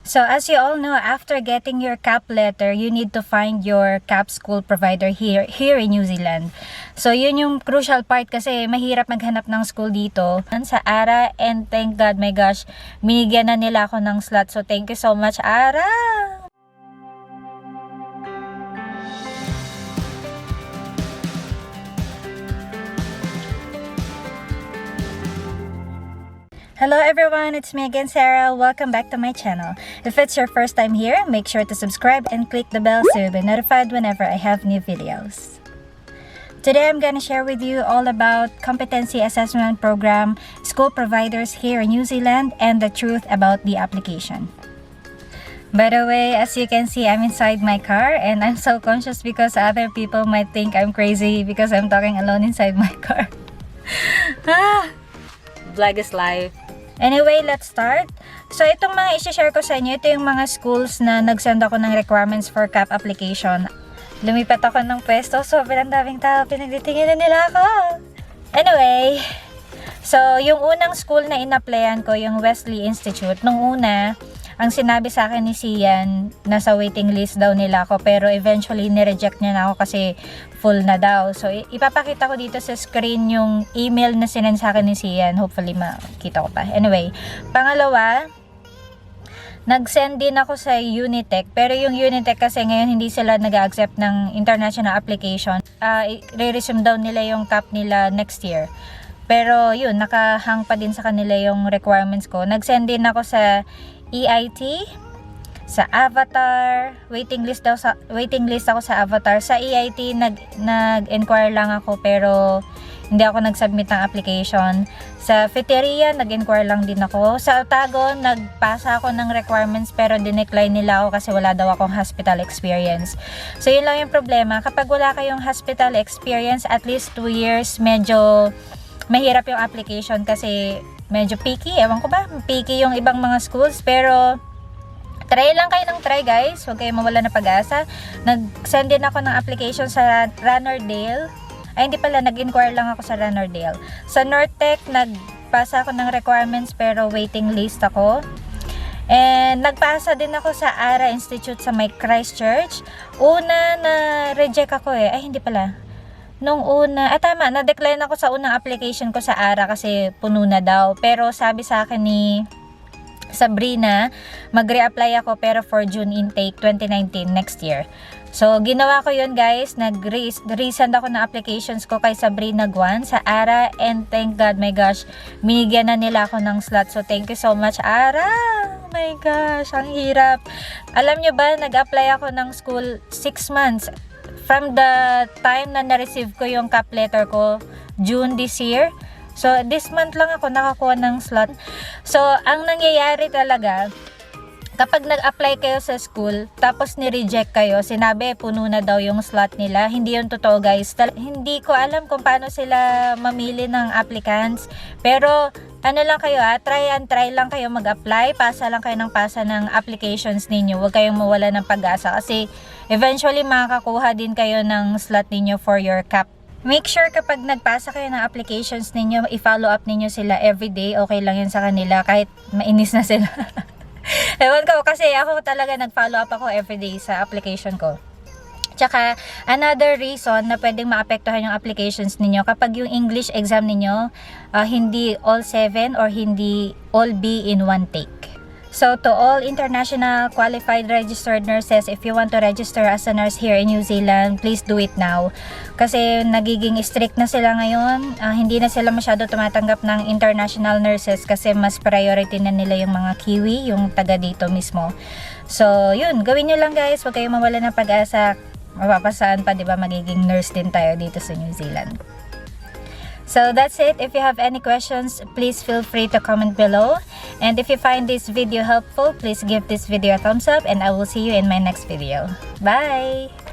So as you all know, after getting your CAP letter, you need to find your CAP school provider here in New Zealand. So yun yung crucial part kasi mahirap maghanap ng school dito sa ARA, and thank God, my gosh, binigyan na nila ako ng slot. So thank you so much, ARA! Hello everyone, it's me again, Sarah. Welcome back to my channel. If it's your first time here, make sure to subscribe and click the bell so you'll be notified whenever I have new videos. Today I'm gonna share with you all about competency assessment program, school providers here in New Zealand, and the truth about the application. By the way, as you can see, I'm inside my car and I'm so conscious because other people might think I'm crazy because I'm talking alone inside my car. Vlog is life. Anyway, let's start. So, itong mga isi-share ko sa inyo, ito yung mga schools na nag-send ako ng requirements for CAP application. Lumipat ako ng pwesto, sobrang daming tao, pinagtitingin na nila ako. Anyway, so, yung unang school na in-applyan ko, yung Wesley Institute, nung una, ang sinabi sa akin ni Sian, nasa waiting list daw nila ako, pero eventually nireject niya na ako kasi full na daw. So, ipapakita ko dito sa screen yung email na sinend sa akin ni Sian. Hopefully, makita ko pa. Anyway, pangalawa, nag-send din ako sa Unitec, pero yung Unitec kasi ngayon hindi sila nag-accept ng international application. I-resume daw nila yung CAP nila next year. Pero yun, nakahang pa din sa kanila yung requirements ko. Nag-send din ako sa EIT, sa Avatar, waiting list ako sa Avatar. Sa EIT nag-inquire lang ako pero hindi ako nag-submit ng application. Sa Feteria nag-inquire lang din ako. Sa Otago nagpasa ako ng requirements pero dinecline nila ako kasi wala daw akong hospital experience. So yun lang yung problema, kapag wala kayong hospital experience at least 2 years, medyo mahirap yung application kasi medyo picky, ewan ko ba, picky yung ibang mga schools, pero try lang kayo ng try guys, huwag kayo mawala na pag-asa. Nag-send din ako ng application sa Ranordale, ay hindi pala, nag-inquire lang ako sa Ranordale. Sa Nortec, nagpasa ako ng requirements pero waiting list ako. And nagpasa din ako sa ARA Institute sa may Christchurch. Una na reject ako ay hindi pala. Nung una, tama, na-decline ako sa unang application ko sa ARA kasi puno na daw. Pero sabi sa akin ni Sabrina, mag-reapply ako pero for June intake 2019 next year. So, ginawa ko yun guys. Nag-resend ako ng applications ko kay Sabrina Guan sa ARA, and thank God, my gosh, binigyan na nila ako ng slot. So, thank you so much, ARA! Oh my gosh, ang hirap. Alam nyo ba, nag-apply ako ng school 6 months. From the time na na-receive ko yung CAP letter ko, June this year. So, this month lang ako nakakuha ng slot. So, ang nangyayari talaga, kapag nag-apply kayo sa school, tapos ni-reject kayo, sinabi, puno na daw yung slot nila. Hindi yun totoo guys. Hindi ko alam kung paano sila mamili ng applicants. Pero, ano lang kayo try and try lang kayo mag-apply. Pasa lang kayo ng pasa ng applications ninyo. Huwag kayong mawala ng pag-asa kasi eventually makakakuha din kayo ng slot ninyo for your CAP. Make sure kapag nagpasa kayo ng applications ninyo, i-follow up ninyo sila everyday. Okay lang yun sa kanila kahit mainis na sila. Ewan ko kasi ako talaga nag-follow up ako everyday sa application ko. Tsaka, another reason na pwedeng maapektuhan yung applications ninyo kapag yung English exam ninyo hindi all 7 or hindi all B in one take. So, to all international qualified registered nurses, if you want to register as a nurse here in New Zealand, please do it now. Kasi nagiging strict na sila ngayon. Hindi na sila masyado tumatanggap ng international nurses kasi mas priority na nila yung mga Kiwi, yung taga dito mismo. So, yun. Gawin nyo lang guys. Huwag kayong mawala ng pag-asa. Mapapasaan pa, diba? Magiging nurse din tayo dito sa New Zealand. So that's it. If you have any questions, please feel free to comment below. And if you find this video helpful, please give this video a thumbs up and I will see you in my next video. Bye!